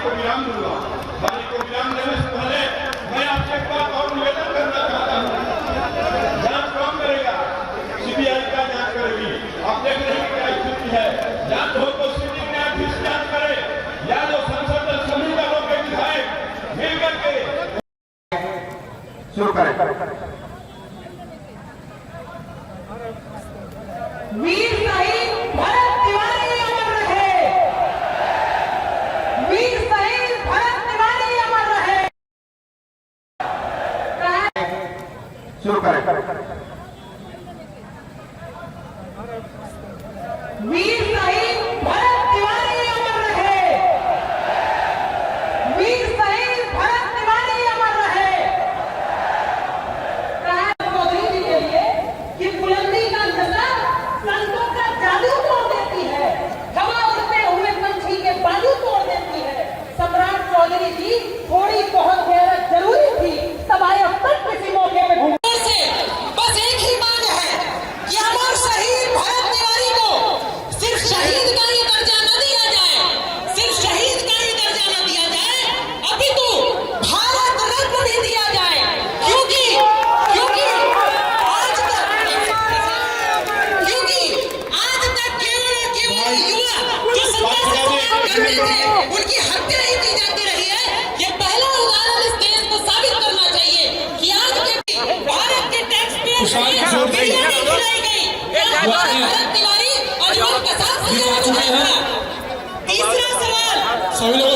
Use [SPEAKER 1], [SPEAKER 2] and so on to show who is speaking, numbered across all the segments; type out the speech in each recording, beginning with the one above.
[SPEAKER 1] को विराम दूंगा। वाणी को विराम देने से पहले मैं आपसे एक बात और निवेदन करना चाहता हूँ। जांच कौन करेगा? सीबीआई का जांच करेगी। आप देख रहे हैं क्या स्थिति है। जांच हो तो सीबीआई न्यायाधीश जांच करे या जो संसद सभी दलों के विधायक मिलकर के शुरू करें।
[SPEAKER 2] वीर शहीद भरत तिवारी अमर रहे। वीर शहीद भरत तिवारी अमर रहे।
[SPEAKER 1] शुरू करें।
[SPEAKER 2] वीर शहीद भरत तिवारी अमर रहे। वीर शहीद भरत तिवारी अमर रहे। चौधरी जी के लिए कि बुलंदी का नशा संतों का जादू तोड़ देती है, हवा उड़ते हुए पंछी के बाजू तोड़ देती है। सम्राट चौधरी जी थोड़ी बहुत गैरत जरूरी थी, तब आए अब तक किसी मौके पे घूमने से बस एक ही मांग है कि अमर शहीद भरत तिवारी को सिर्फ शहीद का ही दर्जा न दिया जाए, सिर्फ शहीद का ही दर्जा न दिया जाए, अपितु भारत रत्न भी दिया जाए। क्योंकि आज तक केवल युवा जो सत्ता से काम करते थे उनकी हत्या ही की जाती रही है। ये पहला उदाहरण इस देश को साबित करना चाहिए कि आज के भारत के टैक्स पेयर खिलाई गई भरत तिवारी और इमर कसाब से तीसरा सवाल
[SPEAKER 3] सभी लोग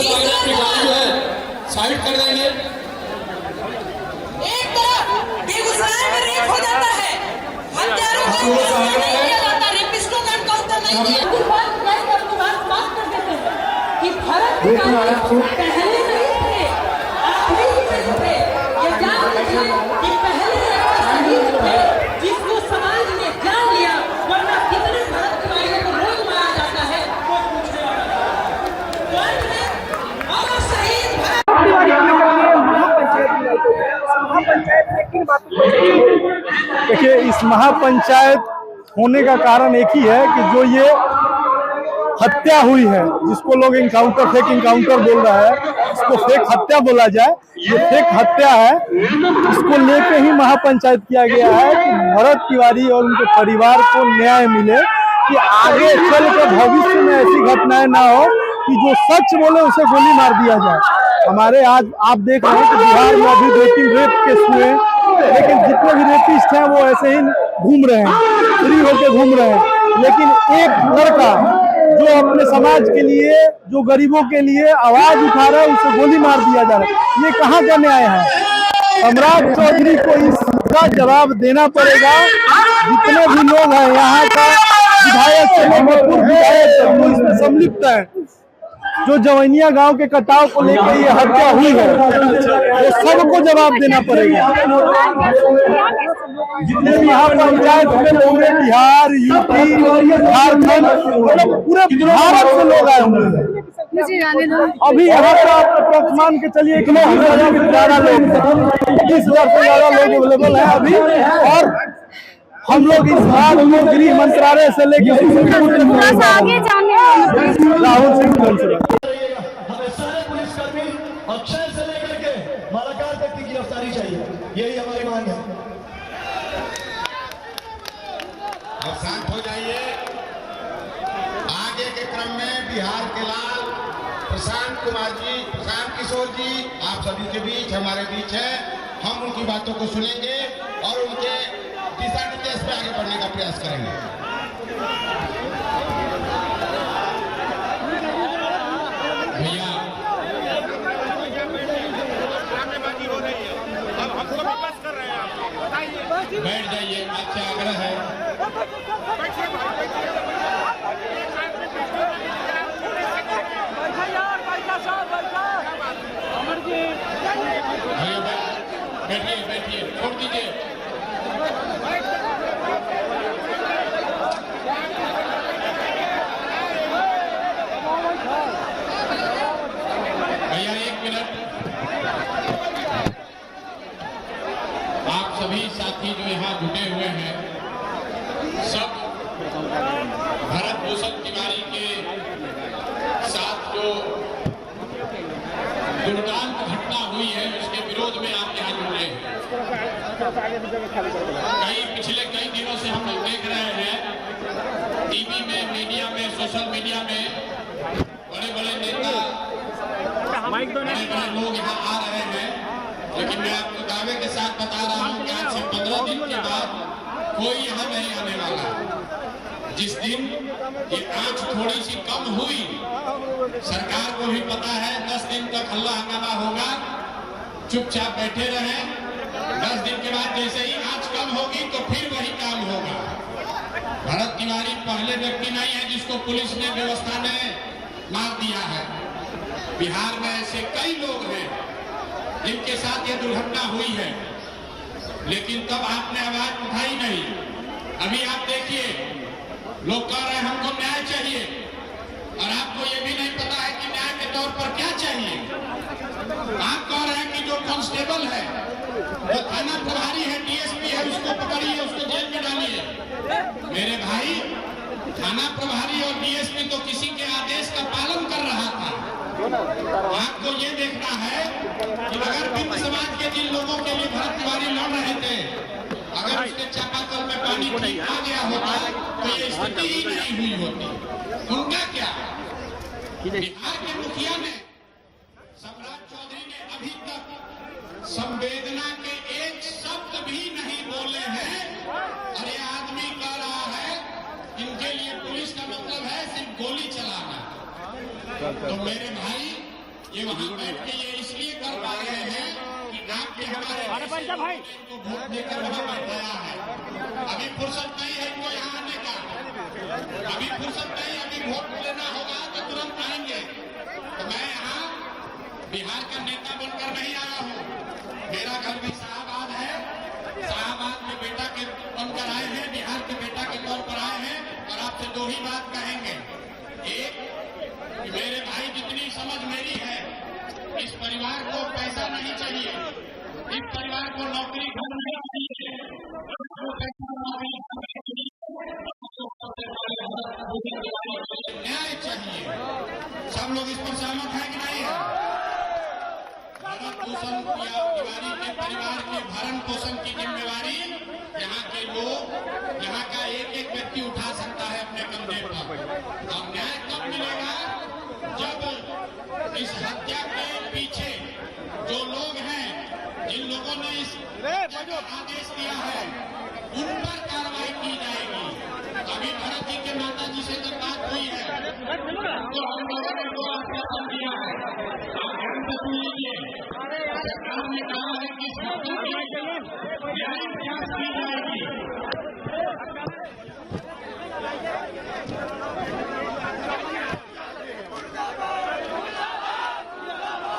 [SPEAKER 3] साइड कर देंगे।
[SPEAKER 2] एक तरफ बेगूसराय में रेप हो जाता है, हत्यारों को नहीं किया जाता, रेपिस्टों का एनकाउंटर नहीं किया। बात कर देते हैं कि भरत तिवारी पहले नहीं थे, आखिरी में थे। ये जान लीजिए कि पहले शहीद थे जिसको समाज ने जान लिया, वरना कितने भरत तिवारी को रोज मारा जाता है कोई पूछने वाला नहीं। अमर शहीद भरत
[SPEAKER 4] देखिए, इस महापंचायत होने का कारण एक ही है कि जो ये हत्या हुई है, जिसको लोग फेक इनकाउंटर बोल रहा है, इसको फेक हत्या बोला जाए, ये फेक हत्या है। इसको लेके ही महापंचायत किया गया है कि भरत तिवारी और उनके परिवार को न्याय मिले, कि आगे चल के भविष्य में ऐसी घटनाएं ना हो कि जो सच बोले उसे गोली मार दिया जाए। हमारे आज आप देख रहे हैं कि बिहार में अभी 2-3 रेप केस हुए, लेकिन जितने भी रेपिस्ट हैं वो ऐसे ही घूम रहे हैं, फ्री होकर घूम रहे हैं। लेकिन एक लड़का जो अपने समाज के लिए, जो गरीबों के लिए आवाज उठा रहा है, उसे गोली मार दिया जा रहा है। ये कहाँ का न्याय है? सम्राट चौधरी को इसका जवाब देना पड़ेगा। जितने भी लोग हैं यहाँ का विधायक से भरपूर विधायक जो इसमें सम्मिलित है, जो जवैनिया गांव के कटाव को लेकर ये हत्या हुई है, वो सबको जवाब देना पड़ेगा। जितने महापंचायत में लोग हैं, बिहार, यूपी, झारखंड, मतलब पूरे भारत से लोग आए हुए हैं। अभी यहाँ पर आप मान के चलिए 21,000 से ज्यादा लोग, 21,000 से ज्यादा लोग अवेलेबल है अभी। और हम लोग इस बात को गृह मंत्रालय से लेकर राहुल सिंह
[SPEAKER 5] हमें सारे पुलिसकर्मी अक्षय से लेकर के मालाकार तक की गिरफ्तारी चाहिए, यही हमारी मांग है।
[SPEAKER 6] अब शांत हो जाइए। आगे के क्रम में बिहार के लाल प्रशांत कुमार जी, प्रशांत किशोर जी आप सभी के बीच, हमारे बीच है। हम उनकी बातों को सुनेंगे और उनके दिशा निर्देश पे आगे बढ़ने का प्रयास करेंगे। भैया बैठ जाइए, आपसे आग्रह है। भैया बैठिए, छोड़ दीजिए। भैया 1 मिनट। आप सभी साथी जो यहाँ जुटे हुए हैं, सब भरत भूषण तिवारी के साथ जो
[SPEAKER 3] कई दिनों से हम लोग देख रहे हैं टीवी में, मीडिया में, सोशल मीडिया में बड़े बड़े नेता, बड़े बड़े लोग यहाँ आ रहे हैं, लेकिन मैं आपको दावे के साथ बता रहा हूँ कि आज से 15 दिन के बाद कोई यहाँ नहीं आने वाला। जिस दिन ये आंच थोड़ी सी कम हुई, सरकार को भी पता है 10 दिन तक हल्ला हंगामा होगा, चुपचाप बैठे रहे। 10 दिन के बाद जैसे ही आंच कम होगी तो फिर वही काम होगा। भरत तिवारी पहले व्यक्ति नहीं है जिसको पुलिस ने, व्यवस्था ने मार दिया है। बिहार में ऐसे कई लोग हैं जिनके साथ ये दुर्घटना हुई है, लेकिन तब आपने आवाज उठाई नहीं। अभी आप देखिए, लोग कह रहे हैं हमको न्याय चाहिए, और आपको ये भी नहीं पता है कि न्याय के तौर पर क्या चाहिए। आप कह रहे हैं कि जो कांस्टेबल है, जो थाना प्रभारी है, डीएसपी है, उसको पकड़िए, उसको जेल में डालिए। मेरे भाई, थाना प्रभारी और डीएसपी तो किसी के आदेश का पालन कर रहा था। आपको ये देखना है कि अगर बिंद समाज के जिन लोगों के लिए भरत तिवारी लड़ रहे थे, अगर उसके चापाकल में पानी ठीक आ गया होता तो ये स्थिति ही नहीं हुई होती। उनका क्या? बिहार के मुखिया ने, सम्राट चौधरी ने अभी तक संवेदना के एक शब्द भी नहीं बोले हैं, और ये आदमी कह रहा है इनके लिए पुलिस का मतलब है सिर्फ गोली चलाना। तो मेरे भाई, ये वहां बैठ के ये इसलिए कर पा रहे हैं कि आपके हमारे भाई को वोट देकर वहां बैठाया है। अभी फुर्सत नहीं है इनको यहाँ आने का, अभी फुर्सत नहीं, अभी वोट लेना होगा तो तुरंत आएंगे। तो मैं यहाँ बिहार का नेता बनकर नहीं आया हूँ। मेरा घर भी शाहबाद है, शाहबाद में बेटा के बनकर आए हैं, बिहार के बेटा के तौर पर आए हैं, और आपसे दो ही बात कहेंगे। एक, कि मेरे भाई, जितनी समझ मेरी है, इस परिवार को पैसा नहीं चाहिए, इस परिवार को नौकरी घर नहीं चाहिए, न्याय चाहिए। सब लोग इस पर सहमत है कि नहीं है? भरण पोषण या तिवारी के परिवार के भरण पोषण की जिम्मेवारी यहाँ के लोग, यहाँ का एक एक व्यक्ति उठा सकता है अपने कंधे पर। और न्याय तब मिलेगा जब इस हत्या के पीछे जो लोग हैं, जिन लोगों ने इस हत्या का आदेश दिया है, उन पर कार्रवाई की जाएगी। अभी भरत जी के माता जी से जब बात हुई है तो हम लोगों ने वो आश्वासन दिया है, आप ध्यान से सुन लीजिए। सरकार ने कहा है कि इस हत्या की न्यायिक जांच की जाएगी।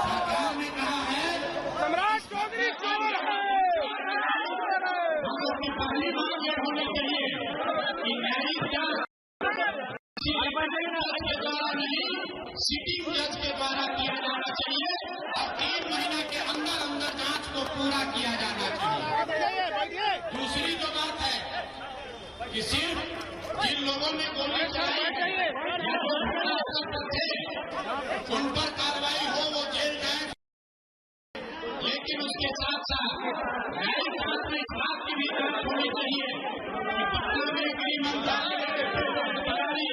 [SPEAKER 3] सरकार ने कहा है
[SPEAKER 7] सम्राट चौधरी चोर है।
[SPEAKER 3] हम लोग की पहली बात यह होनी चाहिए कि न्यायिक जांच के द्वारा नहीं, सिटिंग जज के द्वारा किया जाना चाहिए, और 3 महीने के अंदर अंदर जांच को पूरा किया जाना चाहिए। दूसरी जो बात है कि सिर्फ जिन लोगों ने गोली चलाई उन पर कार्रवाई हो, वो जेल जाए, लेकिन उसके साथ साथ न्यायिक जांच में इस बात की भी जांच होनी चाहिए कि पटना में गृह मंत्रालय के अधिकारी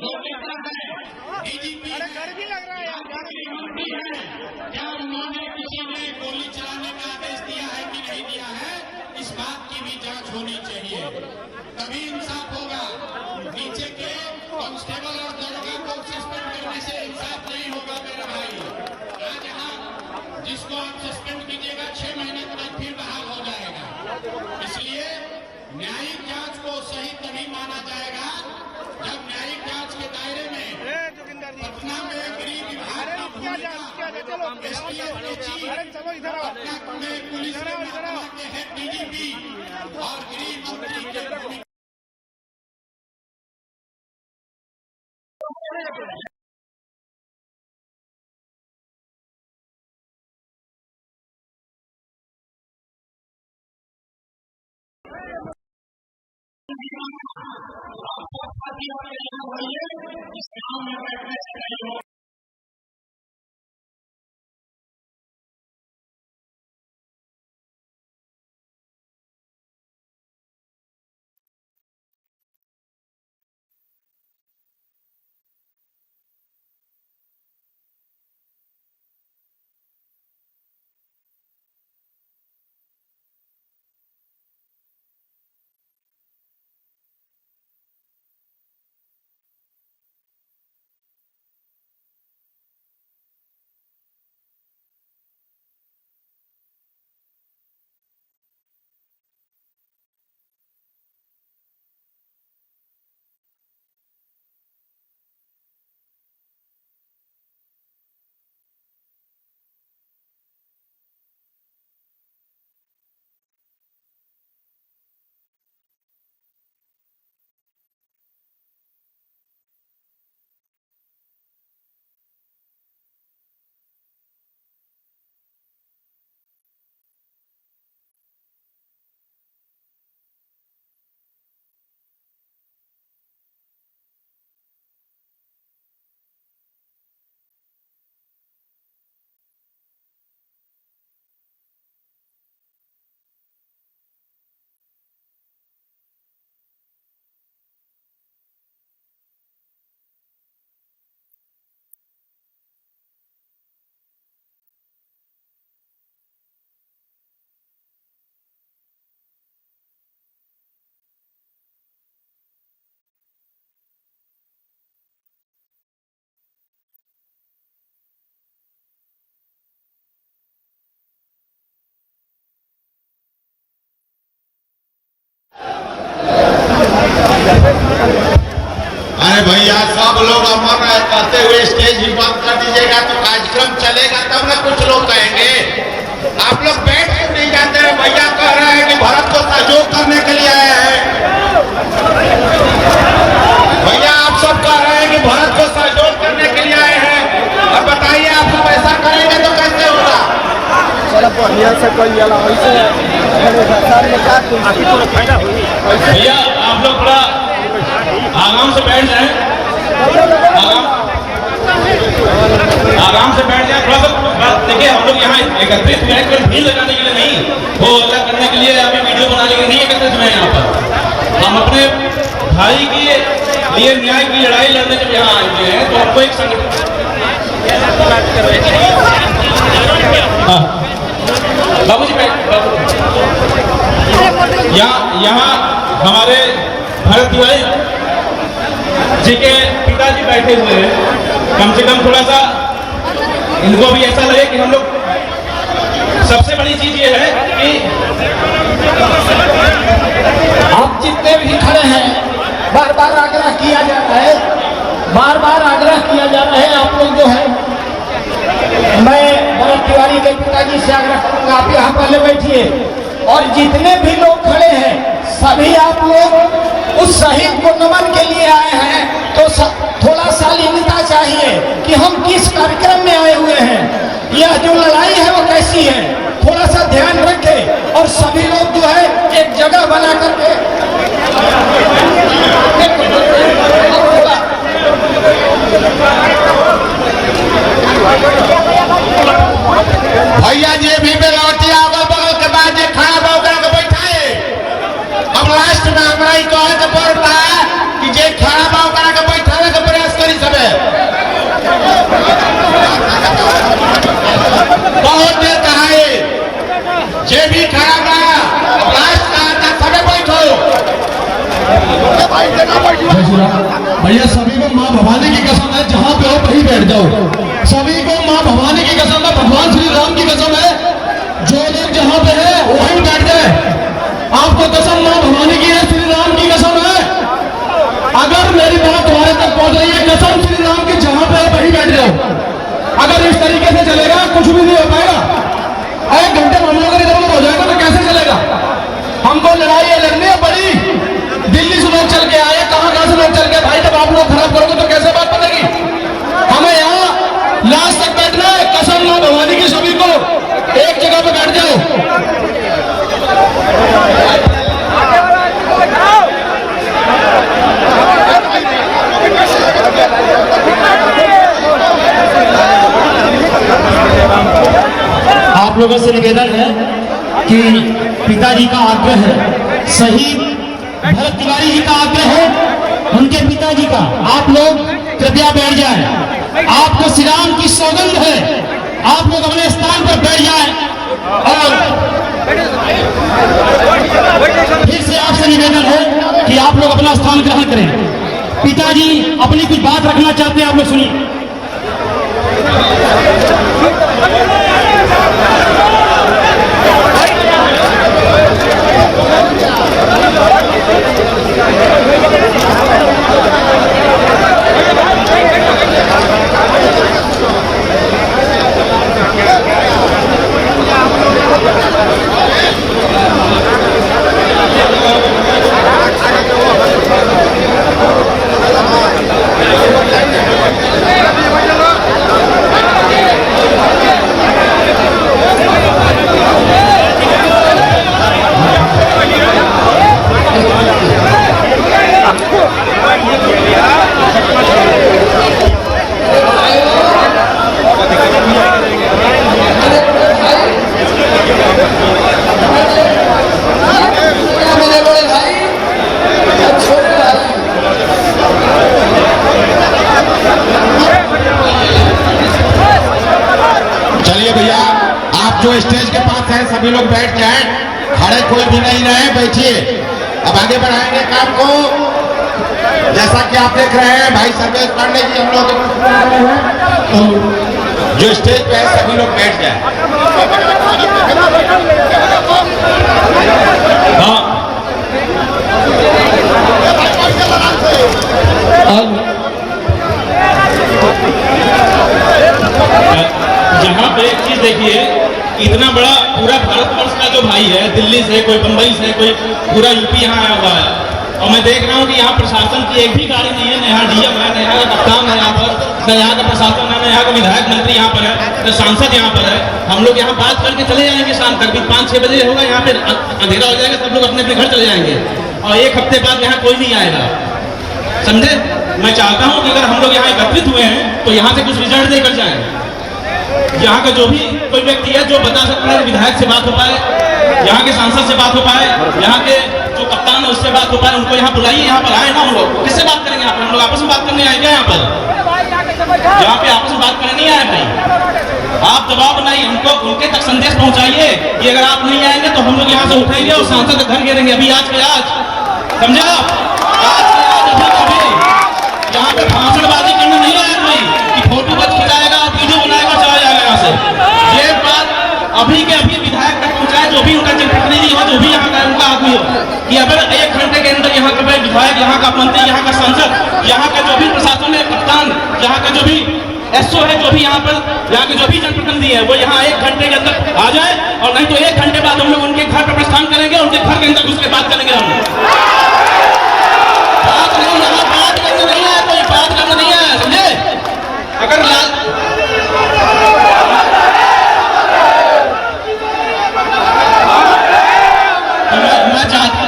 [SPEAKER 3] जो नेता है, डीजीपी है, गृह मंत्री है, क्या उन्होंने किसी ने गोली चलाने का आदेश दिया है कि नहीं दिया है, इस बात की भी जांच होनी चाहिए। तभी इंसाफ होगा। नीचे के कांस्टेबल और दरोगा को सस्पेंड करने से इंसाफ नहीं होगा मेरे भाई। आज यहाँ जिसको आप सस्पेंड कीजिएगा 6 महीने के बाद फिर बहाल हो जाएगा। इसलिए न्यायिक जांच को सही तभी माना जाएगा जब न्यायिक जांच के दायरे में पटना में गृह विभाग की भूमिका, एसटीएफ के चीफ, पटना में पुलिस के महकमा के हेड डीजीपी और गृह मंत्री के भूमिका इस काम में बैठने से नहीं होगा।
[SPEAKER 6] सब लोग अमर कहते हुए स्टेज ही बंद कर दीजिएगा तो कार्यक्रम चलेगा तब ना कुछ लोग कहेंगे। आप लोग बैठ क्यों नहीं जाते हैं? भैया कह रहे हैं कि भारत को सहयोग करने के लिए आए हैं। भैया आप सब कह रहे हैं कि भारत को सहयोग करने के लिए आए हैं। अब बताइए आप सब ऐसा करेंगे तो कैसे होगा?
[SPEAKER 1] भैया आप लोग थोड़ा आराम से बैठ जाएं, आराम से बैठ जाएं। थोड़ा सा देखिए, हम लोग यहाँ एकत्रित हुए हैं कोई भीड़ लगाने के लिए नहीं, वो अल्लाह करने के लिए, अभी वीडियो बनाने के लिए नहीं एकत्रित हुए हैं। यहाँ पर हम अपने भाई के लिए न्याय की लड़ाई लड़ने जब यहाँ आए हुए हैं तो हमको एक संगठन बाबू जी यहाँ हमारे भरत तिवारी जी के पिताजी बैठे हुए हैं। कम से कम थोड़ा सा इनको भी ऐसा लगे कि हम लोग, सबसे बड़ी चीज ये है कि
[SPEAKER 8] आप जितने भी खड़े हैं बार बार आग्रह किया जा रहा है, बार बार आग्रह किया जा रहा है। आप लोग जो है, मैं भरत तिवारी के पिताजी से आग्रह करूंगा, आप यहाँ पहले बैठिए और जितने भी लोग खड़े हैं सभी आप लोग उस शहीद को नमन के लिए आए हैं तो थोड़ा शालीनता चाहिए कि हम किस कार्यक्रम में आए हुए हैं, यह जो लड़ाई है वो कैसी है, थोड़ा सा ध्यान रखें और सभी लोग जो है एक जगह बना करके
[SPEAKER 6] भैया जी भी बेलौटी अगल बगल के बाद जे खड़ा होकर के बैठाए। अब लास्ट में हमारा ही कहे के पड़ता है कि जे खड़ा होकर के बैठाने के प्रयास करी सबे। बहुत देर कहा है, जे भी खड़ा बा लास्ट कहा था सबे बैठो।
[SPEAKER 5] भैया सभी को माँ भवानी की कसम है, जहाँ पे हो वहीं बैठ जाओ। सभी को माँ भवानी की कसम है, भगवान श्री राम की कसम है, जो लोग जहाँ पे है वहीं बैठ जाए। आपको कसम माँ भवानी की है, श्री राम की कसम है। अगर मेरी बात तुम्हारे तक पहुंच रही है, कसम श्री राम की, जहाँ पे है वहीं बैठ जाओ। अगर इस तरीके से चलेगा कुछ भी नहीं हो पाएगा। 1 घंटे में हम लोग इधर उधर हो जाएगा तो कैसे चलेगा? हमको लड़ाई है लड़नी है बड़ी। दिल्ली से लोग चल के आए, कहाँ से लोग चल के, भाई जब आप लोग खराब करोगे तो कैसे बात बनेगी? हमें यहाँ लास्ट तक बैठना है। कसम माँ भवानी की, सभी को एक जगह पे बैठ जाओ। आप लोगों से निवेदन है कि पिताजी का आग्रह है, शहीद भरत तिवारी जी का आग्रह है, उनके पिताजी का। आप लोग कृपया बैठ जाएं। आपको श्री राम की सौगंध है, आप लोग अपने स्थान पर बैठ जाएं। और फिर से आपसे निवेदन है कि आप लोग अपना स्थान ग्रहण करें। पिताजी अपनी कुछ बात रखना चाहते हैं, आप लोग सुनिए।
[SPEAKER 6] जो स्टेज के पास है सभी लोग बैठ जाएं, खड़े कोई भी नहीं रहे, बैठिए। अब आगे बढ़ाएंगे काम को। जैसा कि आप देख रहे हैं भाई सर्वेश पांडे जी हम लोग जो स्टेज पे है सभी लोग बैठ जाएं।
[SPEAKER 3] यहाँ पे एक चीज देखिए, इतना बड़ा पूरा भारतवर्ष का जो भाई है, दिल्ली से कोई, बंबई से कोई, पूरा यूपी यहाँ आया हुआ है। और मैं देख रहा हूँ कि यहाँ प्रशासन की एक भी गाड़ी नहीं है, न यहाँ डीएम है, न यहाँ का कप्तान है, यहाँ पर न यहाँ का प्रशासन है, न यहाँ का विधायक मंत्री यहाँ पर है, न सांसद यहाँ पर है। हम लोग यहाँ बात करके चले जाएंगे शाम तक भी, 5-6 बजे होगा, यहाँ पे अंधेरा हो जाएगा, सब लोग अपने अपने घर चले जाएंगे और एक हफ्ते बाद यहाँ कोई नहीं आएगा, समझे। मैं चाहता हूँ कि अगर हम लोग यहाँ एकत्रित हुए हैं तो यहाँ से कुछ रिजल्ट देकर जाए। यहाँ का जो भी कोई व्यक्ति है जो बता सकता है, विधायक से बात हो पाए, यहाँ के सांसद से बात हो पाए, यहाँ के जो कप्तान है उससे बात हो पाए, उनको यहाँ बुलाइए, यहाँ पर आए ना। हम लोग किससे बात करेंगे यहाँ पर? हम लोग आपस में बात करने आए क्या यहाँ पर? यहाँ पे आपस में बात करने नहीं आए भाई। आप दबाव बनाइए, हमको उनके तक संदेश पहुंचाइए कि अगर आप नहीं आएंगे तो हम लोग यहाँ से उठेंगे और सांसद के घर घेरेंगे। अभी आज के आज, समझे आप? आज के आज, अभी यहाँ पे भाषणबाजी करने नहीं आया भाई कि फोटो बच खिलाएगा, वीडियो बनाएगा, चला जाएगा यहाँ से। ये बात अभी के अभी विधायक तक पहुंचाए, जो भी उनका जनप्रतिनिधि हो, जो भी यहाँ का उनका आदमी हो, कि अगर 1 घंटे के अंदर यहाँ का विधायक, यहाँ का मंत्री, यहाँ का सांसद, यहाँ का जो भी प्रशासन है, कप्तान, यहाँ का जो भी एसओ है, जो भी यहाँ पर यहाँ के जो भी जनप्रतिनिधि है, वो यहाँ 1 घंटे के अंदर आ जाए, और नहीं तो 1 घंटे बाद हम लोग उनके घर पर प्रस्थान करेंगे, उनके घर के अंदर घुस के बात करेंगे। हम बात नहीं, यहाँ बात करने नहीं आया, कोई बात करने नहीं आया, समझे। अगर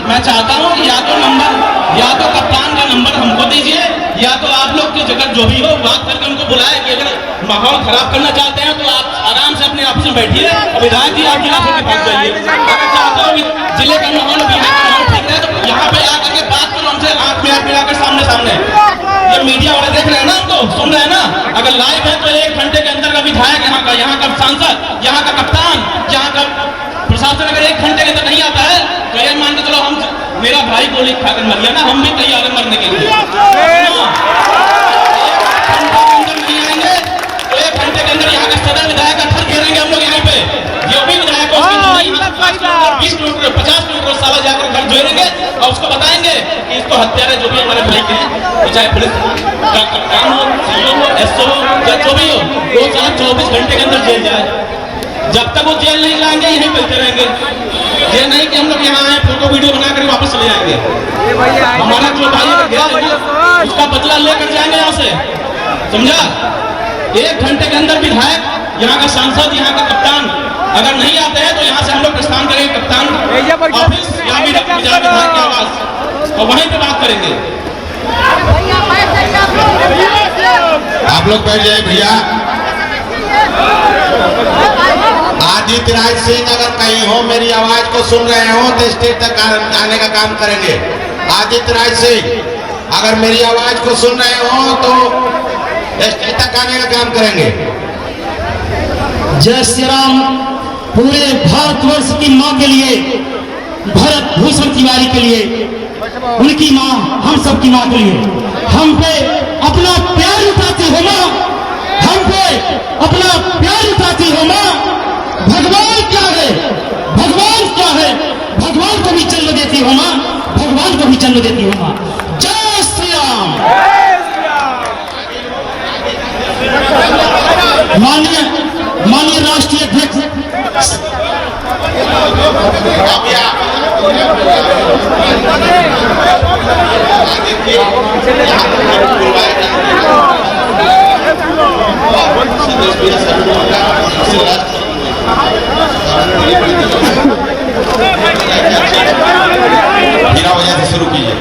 [SPEAKER 3] मैं चाहता हूँ कि या तो कप्तान का नंबर हमको दीजिए, या तो आप लोग की जगह जो भी हो बात करके उनको बुलाए कि अगर माहौल खराब करना चाहते हैं तो आप आराम से अपने ऑफिस में बैठिए और विधायक जी आप जिला के पास जाइए। अगर चाहते हो जिले का माहौल, बिहार का माहौल ठीक है तो यहाँ पे आकर के बात करो हमसे, आंख में आंख मिलाकर सामने सामने। ये मीडिया वाले देख रहे हैं ना, हमको सुन रहे हैं ना। अगर लाइव है तो 1 घंटे के अंदर का विधायक, यहाँ का सांसद, यहाँ का कप्तान, यहाँ का प्रशासन अगर 1 घंटे के अंदर नहीं आता है तो ये मान के चलो हम, मेरा भाई गोली खाकर मर गया ना, हम भी तैयार है मरने के लिए। 1 घंटे नहीं आएंगे तो 1 घंटे के अंदर यहाँ का सदर विधायक का घर घेरेंगे हम लोग। यहाँ पे जो भी विधायक 20 किलोमीटर 50 किलोमीटर साला जाकर घर घेरेंगे और उसको बताएंगे कि इसको हत्यारे जो भी हमारे भाई के हैं, चाहे पुलिस का कप्तान हो, सीओ हो, एसओ हो, या जो भी हो, 24 घंटे के अंदर जेल जाए। जब तक वो जेल नहीं लाएंगे यहीं मिलते रहेंगे। ये नहीं कि हम लोग यहाँ आए फोटो वीडियो बना कर वापस चले जाएंगे। हमारा जो भाई गया है ना, उसका बदला लेकर जाएंगे यहाँ से, समझा। 1 घंटे के अंदर विधायक, यहाँ का सांसद, यहाँ का कप्तान अगर नहीं आते हैं तो यहाँ से हम लोग प्रस्थान करेंगे, कप्तान ऑफिस या विधायक के आवास, और वहीं पे बात करेंगे।
[SPEAKER 6] आप लोग बैठ जाए भैया। आदित्य राज सिंह अगर कहीं हो, मेरी आवाज को सुन रहे हो तो स्टेज तक आने का काम करेंगे। आदित्य राज सिंह अगर मेरी आवाज को सुन रहे हो तो स्टेज तक आने का काम करेंगे।
[SPEAKER 5] जय श्री राम। पूरे भारतवर्ष की मां के लिए, भरत भूषण तिवारी के लिए, उनकी मां, हम सब की मां के लिए, हम पे अपना प्यार उठाती हो मां, हम पे अपना प्यार उठाती हो मां। भगवान क्या है, भगवान क्या है, भगवान को भी जन्म देती हो मां, भगवान को भी जन्म देती हो मां। जय श्री राम। माननीय राष्ट्रीय अध्यक्ष
[SPEAKER 6] बिना वजह से शुरू कीजिए।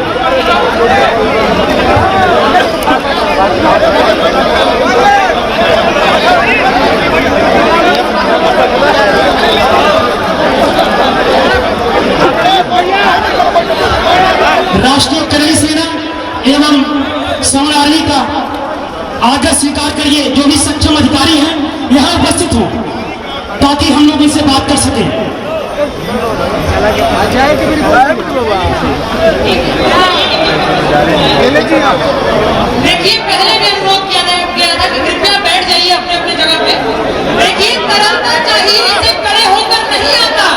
[SPEAKER 5] राष्ट्रीय करें सेना एवं समर आर्मी का आदर स्वीकार करिए। जो भी सक्षम अधिकारी हैं यहाँ उपस्थित हो ताकि हम लोग इनसे बात कर सकें।
[SPEAKER 2] देखिए, पहले भी अनुरोध किया था कि कृपया बैठ जाइए अपने अपने जगह पे। देखिए, तरलता चाहिए, इसे खड़े होकर नहीं आता।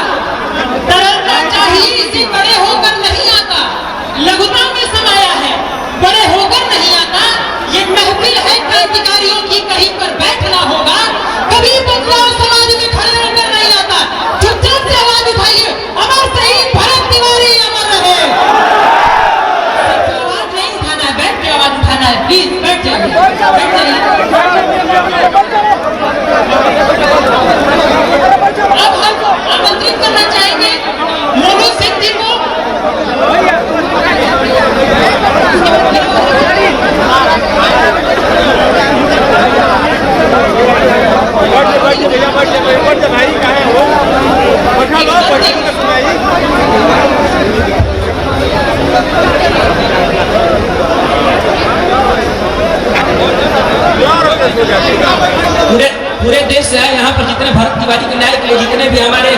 [SPEAKER 2] तरलता चाहिए, इसे खड़े होकर नहीं आता। लघुता में समाया है, बड़े होकर नहीं आता। ये महफिल है क्रांतिकारियों की, कहीं पर बैठना होगा, कभी बदलाव
[SPEAKER 9] पूरे देश से यहाँ पर जितने भरत तिवारी के न्याय के लिए जितने भी हमारे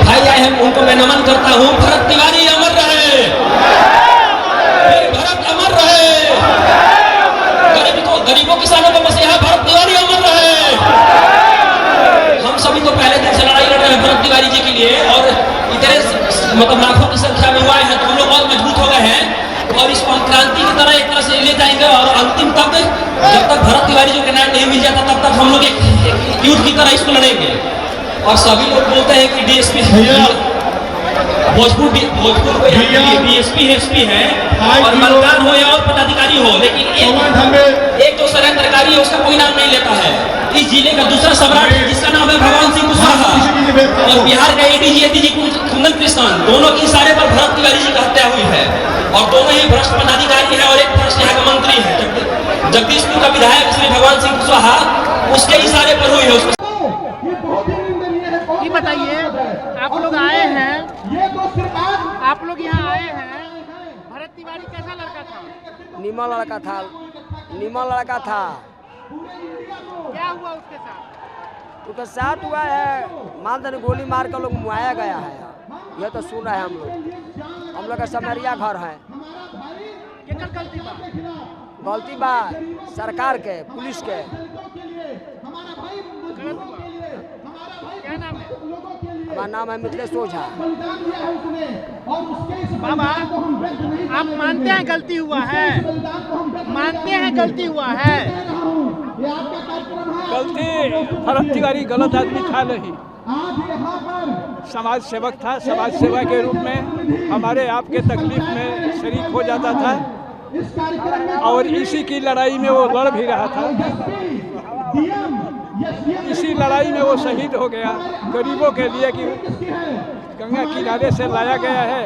[SPEAKER 9] भाई आए हैं उनको मैं नमन करता हूँ। भरत तिवारी अमर रहे, भरत अमर रहे, गरीबों किसानों का मसीहा भरत तिवारी अमर रहे। हम सभी तो पहले दिन से लड़ाई लड़ रहे हैं भरत तिवारी जी के लिए और इतने मतलब लाखों की संख्या में हुए हैं तो हम लोग और मजबूत हो गए हैं और इसको हम क्रांति की तरह एक तरह से ले जाएंगे और अंतिम तक जब तक भरत तिवारी जो के न्याय नहीं मिल जाता तब तक हम लोग एक युद्ध की तरह इसको लड़ेंगे। और सभी लोग बोलते हैं कि डीएसपी भोजपुर डीएसपी एसपी है और मतदान हो या और पदाधिकारी हो, लेकिन एक जो षड्यंत्रकारी है उसका कोई नाम नहीं लेता है। इस जिले का दूसरा सम्राट जिसका नाम है भगवान सिंह कुशवाहा और बिहार का एडीजी कुंदन कृष्णन, दोनों की इशारे पर भरत तिवारी जी का हत्या हुई है और दोनों ही भ्रष्ट पदाधिकारी है और एक भ्रष्ट यहाँ का मंत्री है। जगदीशपुर का विधायक श्री भगवान सिंह कुशवाहा उसके इशारे पर हुई है।
[SPEAKER 10] ये बताइए, आप लोग आए हैं, आप लोग यहाँ आए हैं, भरत तिवारी कैसा लड़का था?
[SPEAKER 11] निमन लड़का था, निमन लड़का था।
[SPEAKER 10] क्या हुआ उसके साथ?
[SPEAKER 11] उसके साथ हुआ है मानदन गोली मार कर लोग मुआया गया है। यह तो सुन रहे हैं हम लोग का समरिया घर है। गलती बा सरकार के, पुलिस के।
[SPEAKER 10] क्या नाम है?
[SPEAKER 11] हमारा नाम है मिथिलेश ओझा।
[SPEAKER 10] बाबा, आप मानते हैं गलती हुआ है? मानते हैं गलती हुआ है?
[SPEAKER 4] गलती भरत तिवारी गलत आदमी था नहीं, समाज सेवक था। समाज सेवा के रूप में हमारे आपके तकलीफ में शरीक हो जाता था और इसी की लड़ाई में वो लड़ भी रहा था। इसी लड़ाई में वो शहीद हो गया गरीबों के लिए कि गंगा किनारे से लाया गया है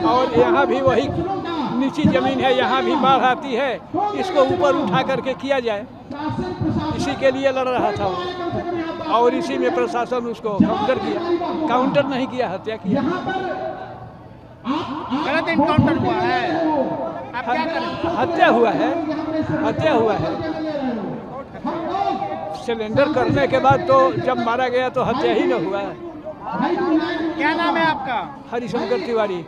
[SPEAKER 4] और यहाँ भी वही नीची जमीन है, यहाँ भी बाढ़ आती है, इसको ऊपर उठा करके किया जाए, इसी के लिए लड़ रहा था वो। और इसी में प्रशासन उसको काउंटर किया, काउंटर नहीं किया, हत्या किया।
[SPEAKER 10] गलत इनकाउंटर हुआ है। आप क्या करें?
[SPEAKER 4] हत्या हुआ है, हत्या हुआ है। सिलेंडर करने के बाद तो जब मारा गया तो हत्या ही न हुआ है।
[SPEAKER 10] क्या नाम है आपका?
[SPEAKER 4] हरिशंकर तिवारी।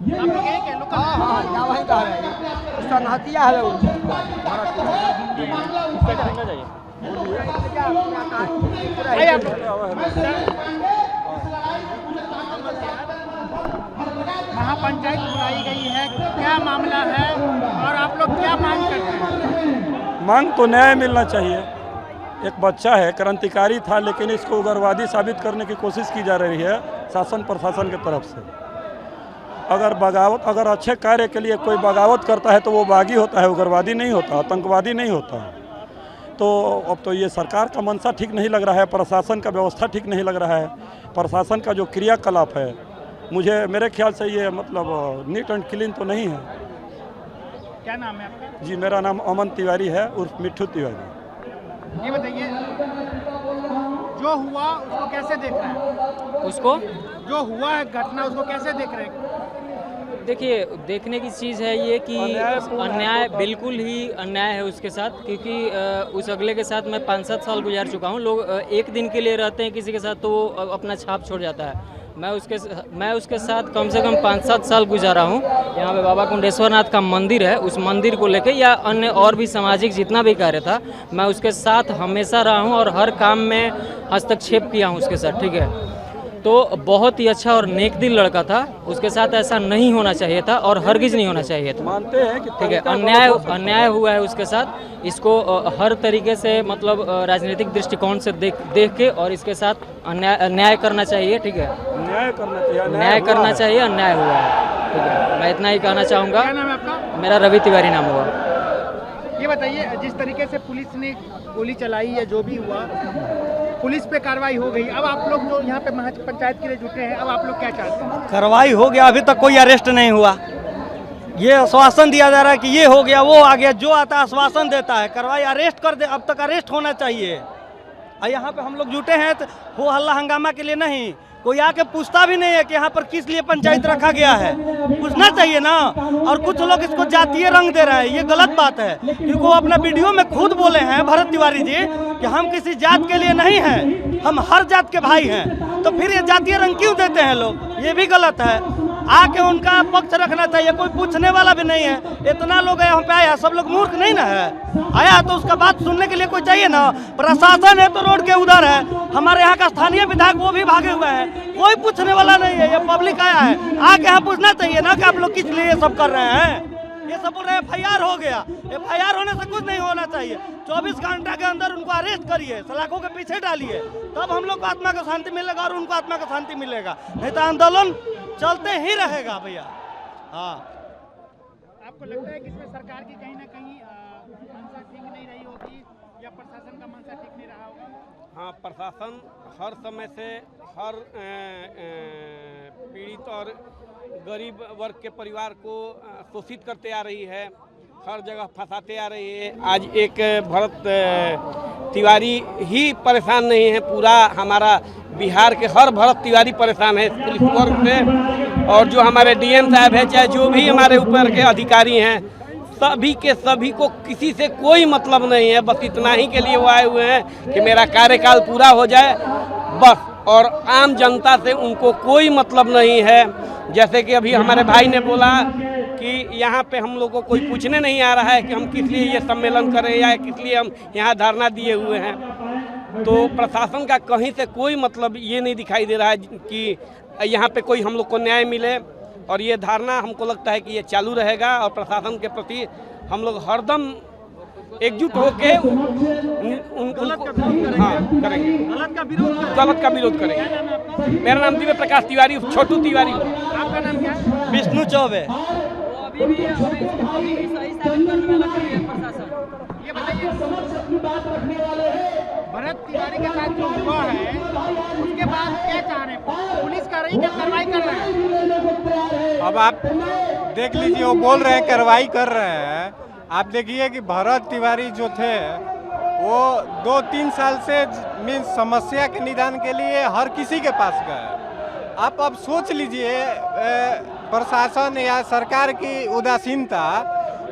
[SPEAKER 10] आप लोग एक है,
[SPEAKER 11] वहीं का है, उसका हत्या है।
[SPEAKER 10] महापंचायत बुलाई गई है, क्या मामला है और आप लोग क्या मांग करते हैं?
[SPEAKER 12] मांग तो न्याय मिलना चाहिए। एक बच्चा है, क्रांतिकारी था, लेकिन इसको उग्रवादी साबित करने की कोशिश की जा रही है शासन प्रशासन की तरफ से। अगर अच्छे कार्य के लिए कोई बगावत करता है तो वो बागी होता है, उग्रवादी नहीं होता, आतंकवादी नहीं होता। तो अब तो ये सरकार का मंशा ठीक नहीं लग रहा है, प्रशासन का व्यवस्था ठीक नहीं लग रहा है। प्रशासन का जो क्रियाकलाप है, मेरे ख्याल से ये मतलब नीट एंड क्लीन तो नहीं है।
[SPEAKER 10] क्या नाम है आपका?
[SPEAKER 12] जी, मेरा नाम अमन तिवारी है उर्फ मिट्ठू तिवारी।
[SPEAKER 10] ये बताइए, जो हुआ उसको कैसे देख रहे हैं?
[SPEAKER 13] उसको
[SPEAKER 10] जो हुआ है घटना उसको कैसे देख रहे हैं?
[SPEAKER 13] देखिए, देखने की चीज़ है ये कि अन्याय बिल्कुल ही अन्याय है उसके साथ, क्योंकि उस अगले के साथ मैं 5-7 साल गुजार चुका हूँ। लोग एक दिन के लिए रहते हैं किसी के साथ तो वो अपना छाप छोड़ जाता है। मैं उसके साथ कम से कम 5-7 साल गुजारा हूँ। यहाँ पे बाबा कुंडेश्वर नाथ का मंदिर है, उस मंदिर को लेके या अन्य और भी सामाजिक जितना भी कार्य था, मैं उसके साथ हमेशा रहा हूँ और हर काम में हस्तक्षेप किया हूँ उसके साथ, ठीक है। तो बहुत ही अच्छा और नेक दिल लड़का था, उसके साथ ऐसा नहीं होना चाहिए था और हरगिज नहीं होना चाहिए था।
[SPEAKER 12] मानते हैं कि
[SPEAKER 13] ठीक है, अन्याय हुआ है उसके साथ। इसको हर तरीके से मतलब राजनीतिक दृष्टिकोण से देख के और इसके साथ न्याय करना चाहिए, ठीक है।
[SPEAKER 12] न्याय
[SPEAKER 13] करना चाहिए, अन्याय हुआ है, ठीक है। मैं इतना ही कहना चाहूँगा।
[SPEAKER 10] क्या नाम है आपका?
[SPEAKER 13] मेरा रवि तिवारी नाम हुआ।
[SPEAKER 10] ये बताइए, जिस तरीके से पुलिस ने गोली चलाई या जो भी हुआ, पुलिस पे कार्रवाई हो गई, अब आप लोग जो यहाँ पे पंचायत के लिए जुटे हैं, अब आप लोग क्या चाहते हैं?
[SPEAKER 14] कार्रवाई हो गया, अभी तक कोई अरेस्ट नहीं हुआ। ये आश्वासन दिया जा रहा है कि ये हो गया, वो आ गया, जो आता है आश्वासन देता है। कार्रवाई अरेस्ट कर दे, अब तक अरेस्ट होना चाहिए। और यहाँ पे हम लोग जुटे हैं तो हो हल्ला हंगामा के लिए नहीं, कोई आके पूछता भी नहीं है कि यहाँ पर किस लिए पंचायत रखा गया है। पूछना चाहिए ना। और कुछ लोग इसको जातीय रंग दे रहे हैं, ये गलत बात है, क्योंकि वो अपना वीडियो में खुद बोले हैं भरत तिवारी जी कि हम किसी जात के लिए नहीं हैं, हम हर जात के भाई हैं। तो फिर ये जातीय रंग क्यों देते हैं लोग, ये भी गलत है। आके उनका पक्ष रखना चाहिए, कोई पूछने वाला भी नहीं है। इतना लोग यहाँ पे आया, सब लोग मूर्ख नहीं ना है, आया तो उसका बात सुनने के लिए कोई चाहिए ना। प्रशासन है तो रोड के उधर है, हमारे यहाँ का स्थानीय विधायक वो भी भागे हुए हैं, कोई पूछने वाला नहीं है। ये पब्लिक आया है, आके यहाँ पूछना चाहिए ना कि आप लोग किस लिए ये सब कर रहे हैं। ये सब बोल रहे हैं FIR हो गया, FIR होने से कुछ नहीं होना चाहिए। 24 घंटा के अंदर उनको अरेस्ट करिए, सलाखों के पीछे डालिए, तब हम लोग को आत्मा को शांति मिलेगा और उनको आत्मा को शांति मिलेगा, नहीं तो आंदोलन चलते ही रहेगा भैया। हाँ,
[SPEAKER 10] आपको लगता है कि इसमें सरकार की कहीं ना कहीं मंशा ठीक नहीं रही होगी या प्रशासन का मंशा ठीक नहीं रहा होगा?
[SPEAKER 15] हाँ, प्रशासन हर समय से हर पीड़ित और गरीब वर्ग के परिवार को शोषित करते आ रही है, हर जगह फंसाते आ रही है। आज एक भरत तिवारी ही परेशान नहीं है, पूरा हमारा बिहार के हर भरत तिवारी परेशान है पुलिस वर्ग से। और जो हमारे DM साहब है, चाहे जो भी हमारे ऊपर के अधिकारी हैं, सभी के सभी को किसी से कोई मतलब नहीं है। बस इतना ही के लिए वो आए हुए हैं कि मेरा कार्यकाल पूरा हो जाए बस, और आम जनता से उनको कोई मतलब नहीं है। जैसे कि अभी हमारे भाई ने बोला कि यहाँ पे हम लोग को कोई पूछने नहीं आ रहा है कि हम किस लिए ये सम्मेलन करें या किस लिए हम यहाँ धरना दिए हुए हैं। तो प्रशासन का कहीं से कोई मतलब ये नहीं दिखाई दे रहा है कि यहाँ पे कोई हम लोग को न्याय मिले। और ये धारणा हमको लगता है कि ये चालू रहेगा और प्रशासन के प्रति हम लोग हरदम एकजुट होके गलत का विरोध करेंगे। मेरा नाम दिव्य प्रकाश तिवारी, छोटू तिवारी।
[SPEAKER 10] आपका नाम क्या है?
[SPEAKER 14] विष्णु चौबे।
[SPEAKER 10] ये बताइए, भरत तिवारी के साथ जो हुआ है उसके बाद क्या चाह रहे हैं? पुलिस कर रही है, कार्रवाई कर रहे हैं?
[SPEAKER 16] अब आप देख लीजिए, वो बोल रहे हैं कार्रवाई कर रहे हैं। आप देखिए कि भरत तिवारी जो थे वो 2-3 साल से मीन्स समस्या के निदान के लिए हर किसी के पास गए। आप अब सोच लीजिए प्रशासन या सरकार की उदासीनता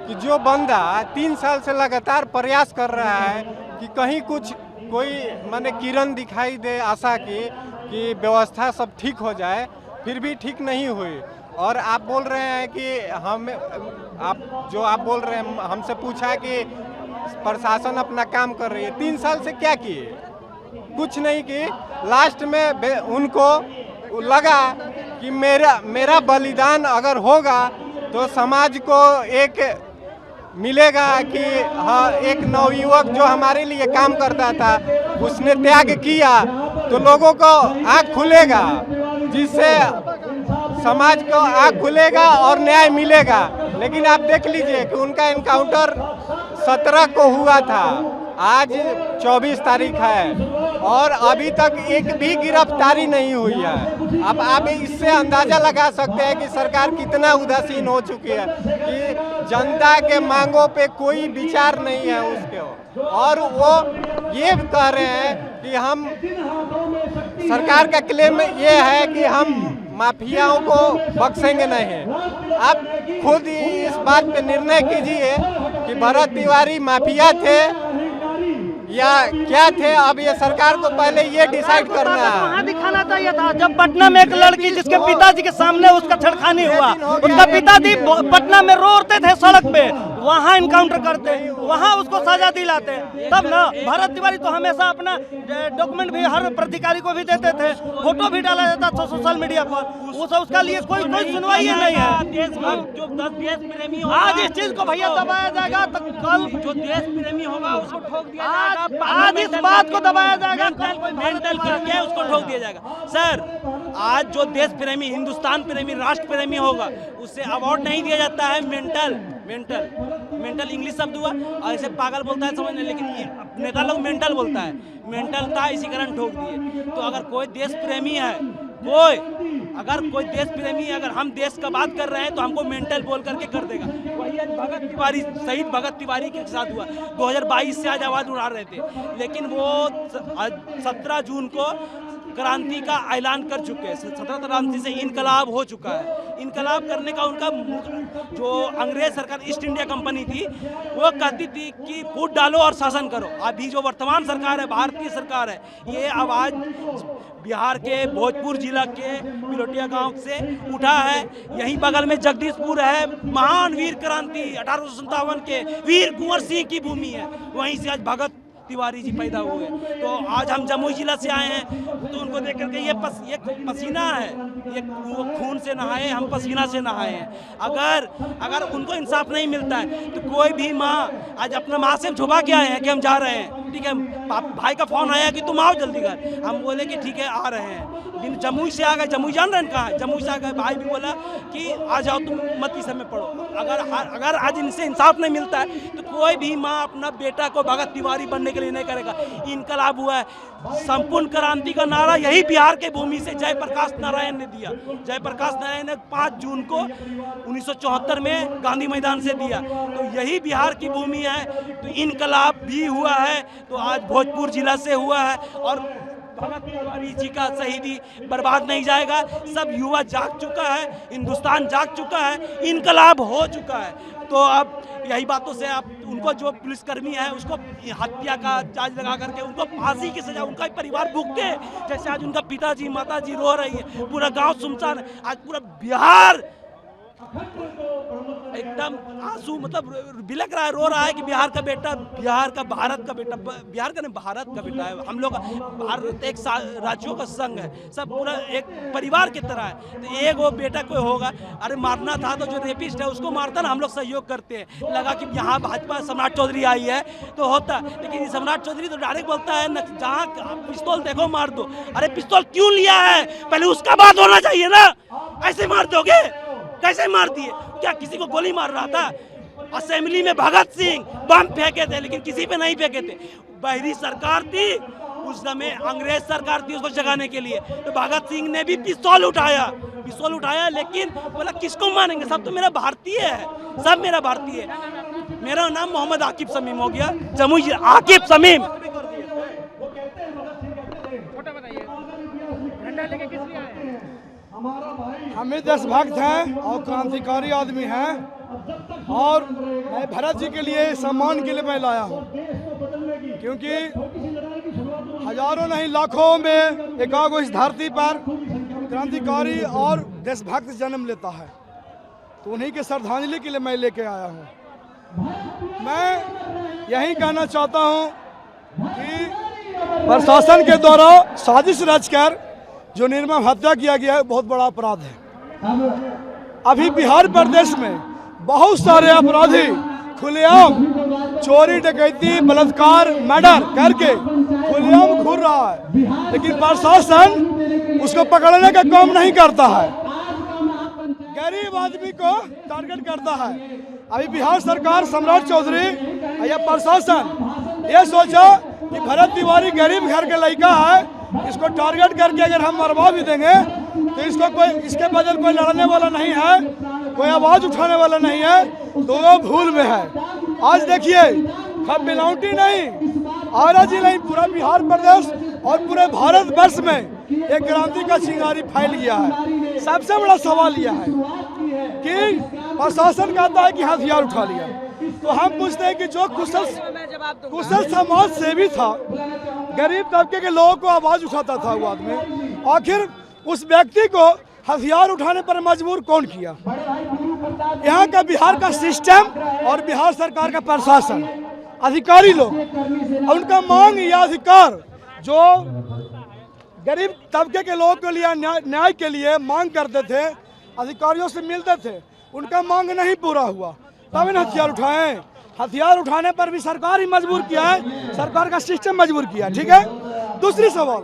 [SPEAKER 16] कि जो बंदा 3 साल से लगातार प्रयास कर रहा है कि कहीं कुछ कोई माने किरण दिखाई दे आशा की कि व्यवस्था सब ठीक हो जाए, फिर भी ठीक नहीं हुई। और आप बोल रहे हैं कि आप बोल रहे हैं, हमसे पूछा कि प्रशासन अपना काम कर रही है। 3 साल से क्या किए? कुछ नहीं की। लास्ट में उनको लगा कि मेरा बलिदान अगर होगा तो समाज को एक मिलेगा कि हाँ, एक नवयुवक जो हमारे लिए काम करता था उसने त्याग किया तो लोगों को आँख खुलेगा, जिससे समाज को आँख खुलेगा और न्याय मिलेगा। लेकिन आप देख लीजिए कि उनका एनकाउंटर 17 को हुआ था, आज 24 तारीख है और अभी तक एक भी गिरफ्तारी नहीं हुई है। अब आप इससे अंदाजा लगा सकते हैं कि सरकार कितना उदासीन हो चुकी है कि जनता के मांगों पे कोई विचार नहीं है उसके। और वो ये कह रहे हैं कि हम, सरकार का क्लेम ये है कि हम माफियाओं को बख्शेंगे नहीं। आप खुद इस बात पे निर्णय कीजिए कि भरत तिवारी माफिया थे या क्या थे। अब ये सरकार को पहले ये डिसाइड करना है।
[SPEAKER 14] वहाँ दिखाना चाहिए था जब पटना में एक लड़की जिसके पिताजी के सामने उसका छेड़खानी हुआ, उसका पिताजी पटना में रोते थे सड़क पे, वहाँ इनकाउंटर करते, वहाँ उसको सजा दिलाते, तब ना। भरत तिवारी तो हमेशा अपना डॉक्यूमेंट भी हर प्राधिकारी को भी देते थे, फोटो भी डाला जाता था सोशल मीडिया पर, उसका लिए कोई सुनवाई नहीं है।
[SPEAKER 9] जो देश प्रेमी
[SPEAKER 14] आज इस चीज को भैया दबाया जाएगा तो कल
[SPEAKER 9] जो देश प्रेमी होगा उसको ठोक दिया जाएगा।
[SPEAKER 14] आज इस बात को दबाया जाएगा,
[SPEAKER 9] मेंटल क्या है उसको ठोक दिया जाएगा। सर, आज जो देश प्रेमी, हिंदुस्तान प्रेमी, राष्ट्र प्रेमी होगा उसे अवार्ड नहीं दिया जाता है। मेंटल इंग्लिश शब्द हुआ और ऐसे पागल बोलता है समझ नहीं, लेकिन ये नेता लोग मेंटल बोलता है, मेंटल था इसी कारण ठोक दिए। तो अगर कोई देश प्रेमी है, कोई
[SPEAKER 14] अगर कोई देश प्रेमी, अगर हम देश का बात कर रहे हैं तो हमको मेंटल बोल करके कर देगा। वही आज भगत तिवारी, शहीद भगत तिवारी के साथ हुआ। 2022 से आज आवाज़ उड़ा रहे थे, लेकिन वो 17 जून को क्रांति का ऐलान कर चुके हैं। 17 क्रांति से इनकलाब हो चुका है। इनकलाब करने का उनका जो अंग्रेज सरकार ईस्ट इंडिया कंपनी थी वो कहती थी कि फूट डालो और शासन करो। अभी जो वर्तमान सरकार है, भारतीय सरकार है, ये आवाज़ बिहार के भोजपुर जिला के पिलोटिया गांव से उठा है। यहीं बगल में जगदीशपुर है, महान वीर क्रांति 1857 के वीर कुंवर सिंह की भूमि है। वहीं से आज भगत तिवारी जी पैदा हुए। तो आज हम जमुई जिला से आए हैं, तो उनको देख करके ये पसीना है, ये वो खून से नहाए, हम पसीना से नहाए हैं। अगर उनको इंसाफ नहीं मिलता है तो कोई भी माँ आज अपना माँ से छुपा के आए हैं कि हम जा रहे हैं, ठीक है, भाई का फोन आया कि तुम आओ जल्दी घर, हम बोले कि ठीक है आ रहे हैं। जमुई से आ गए, जमुई जान रहे हैं कहाँ है, जमुई से आ गए, भाई भी बोला कि आ जाओ तुम मत इस समय पढ़ो। अगर आज इनसे इंसाफ नहीं मिलता है तो कोई भी माँ अपना बेटा को भगत तिवारी बनने के लिए नहीं करेगा। इनकलाब हुआ है, संपूर्ण क्रांति का नारा यही बिहार के भूमि से जयप्रकाश नारायण ने दिया। जयप्रकाश नारायण ने 5 जून को 1974 में गांधी मैदान से दिया। तो यही बिहार की भूमि है, तो इनकलाब भी हुआ है। तो आज भोजपुर जिला से हुआ है और भगत तिवारी जी का शहीदी बर्बाद नहीं जाएगा। सब युवा जाग चुका है, हिंदुस्तान जाग चुका है, इनकलाब हो चुका है। तो अब यही बातों से आप उनको, जो पुलिसकर्मी है उसको हत्या का चार्ज लगा करके उनको फांसी की सजा, उनका परिवार भुगते हैं। जैसे आज उनका पिताजी माताजी रो रही है, पूरा गांव सुनसान है, आज पूरा बिहार एकदम आंसू मतलब बिलक रहा है, रो रहा है कि बिहार का बेटा, बिहार का भारत का बेटा, बिहार का नहीं भारत का बेटा है। हम लोग भारत एक राज्यों का संघ है, सब पूरा एक परिवार की तरह है। तो एक वो बेटा कोई होगा, अरे मारना था तो जो रेपिस्ट है उसको मारता ना, हम लोग सहयोग करते हैं। लगा कि यहाँ भाजपा सम्राट चौधरी आई है तो होता, लेकिन सम्राट चौधरी तो डायरेक्ट बोलता है जहाँ पिस्तौल देखो मार दो। अरे पिस्तौल क्यों लिया है, पहले उसका बात होना चाहिए ना, ऐसे मार दोगे, कैसे मार दिए? क्या किसी को गोली मार रहा था? असेंबली में भगत सिंह बम फेंके थे, लेकिन किसी पे नहीं फेंके थे। बहरी सरकार थी उस समय, अंग्रेज सरकार थी उसको जगाने के लिए, तो भगत सिंह ने भी पिस्तौल उठाया, लेकिन बोला किसको मारेंगे, सब तो मेरा भारतीय है, सब मेरा भारतीय है। मेरा नाम मोहम्मद आकिब समीम हो गया, जमुई आकिब समीम।
[SPEAKER 4] हम भी देशभक्त हैं और क्रांतिकारी आदमी हैं, और मैं भरत जी के लिए, सम्मान के लिए मैं लाया हूँ, क्योंकि हजारों नहीं लाखों में एकागो इस धरती पर क्रांतिकारी और देशभक्त जन्म लेता है, तो उन्हीं के श्रद्धांजलि के लिए मैं लेके आया हूँ। मैं यही कहना चाहता हूँ कि प्रशासन के द्वारा साजिश रचकर जो निर्मम हत्या किया गया है बहुत बड़ा अपराध है। अभी बिहार प्रदेश में बहुत सारे अपराधी खुलेआम चोरी डकैती बलात्कार मर्डर करके खुलेआम घूर रहा है, लेकिन प्रशासन उसको पकड़ने का काम नहीं करता है, गरीब आदमी को टारगेट करता है। अभी बिहार सरकार, सम्राट चौधरी या प्रशासन ये सोचा कि भरत तिवारी गरीब घर के लड़का है, इसको टारगेट करके अगर हम मरवा भी देंगे तो इसको कोई, इसके बदल कोई लड़ने वाला नहीं है, कोई आवाज उठाने वाला नहीं है, तो वो भूल में है। आज देखिए हम बिलौटी नहीं, आरा जिला नहीं, पूरा बिहार प्रदेश और पूरे भारत वर्ष में एक क्रांति का चिंगारी फैल गया है। सबसे बड़ा सवाल यह है कि प्रशासन कहता है कि हथियार उठा लिया, तो हम पूछते हैं कि जो कुशल समाज सेवी था, गरीब तबके के लोगों को आवाज उठाता था वो आदमी, आखिर उस व्यक्ति को हथियार उठाने पर मजबूर कौन किया? यहाँ का बिहार का सिस्टम और बिहार सरकार का प्रशासन, अधिकारी लोग, उनका मांग या अधिकार जो गरीब तबके के लोगों के लिए न्याय के लिए मांग करते थे, अधिकारियों से मिलते थे, उनका मांग नहीं पूरा हुआ, तब इन हथियार उठाए। हथियार उठाने पर भी सरकार ही मजबूर किया है, सरकार का सिस्टम मजबूर किया। ठीक है, दूसरी सवाल,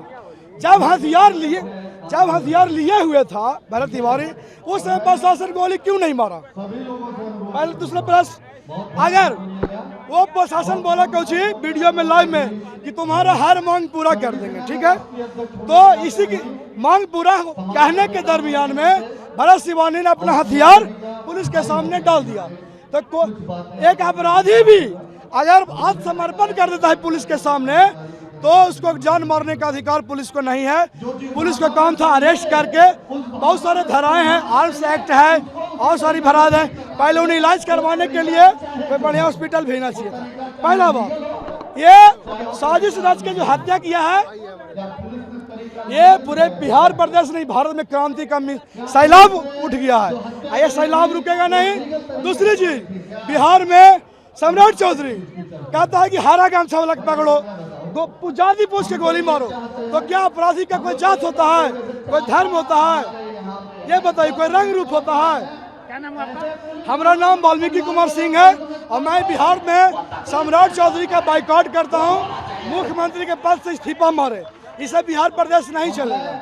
[SPEAKER 4] जब हथियार लिए हुए था भरत तिवारी, उस समय प्रशासन गोली क्यों नहीं मारा? पहले दूसरा प्रश्न, अगर वो प्रशासन बोला कुछ वीडियो में लाइव में कि तुम्हारा हर मांग पूरा कर देंगे, ठीक है, तो इसी की मांग पूरा कहने के दरमियान में भरत शिवानी ने अपना हथियार पुलिस के सामने डाल दिया। तो एक अपराधी भी अगर आत्मसमर्पण कर देता है पुलिस के सामने तो उसको जान मारने का अधिकार पुलिस को नहीं है। पुलिस का काम था अरेस्ट करके, बहुत सारे धाराएं हैं, आर्म्स एक्ट है और सारी भराद है, पहले उन्हें इलाज करवाने के लिए कोई बढ़िया हॉस्पिटल भेजना चाहिए था। पहला बात, ये साजिश रच के जो हत्या किया है ये पूरे बिहार प्रदेश नहीं भारत में क्रांति का सैलाब उठ गया है, ये सैलाब रुकेगा नहीं। दूसरी चीज, बिहार में सम्राट चौधरी कहता है कि हरा गमछा वाला पकड़ो, जाति पूछ के गोली मारो, तो क्या अपराधी का कोई जात होता है, कोई धर्म होता है, ये बताइए, कोई रंग रूप होता है?
[SPEAKER 10] क्या नाम है आपका?
[SPEAKER 4] हमारा नाम वाल्मीकि कुमार सिंह है और मैं बिहार में सम्राट चौधरी का बाइकआउट करता हूँ। मुख्यमंत्री के पद से इस्तीफा मारे, इसे बिहार प्रदेश नहीं चलेगा।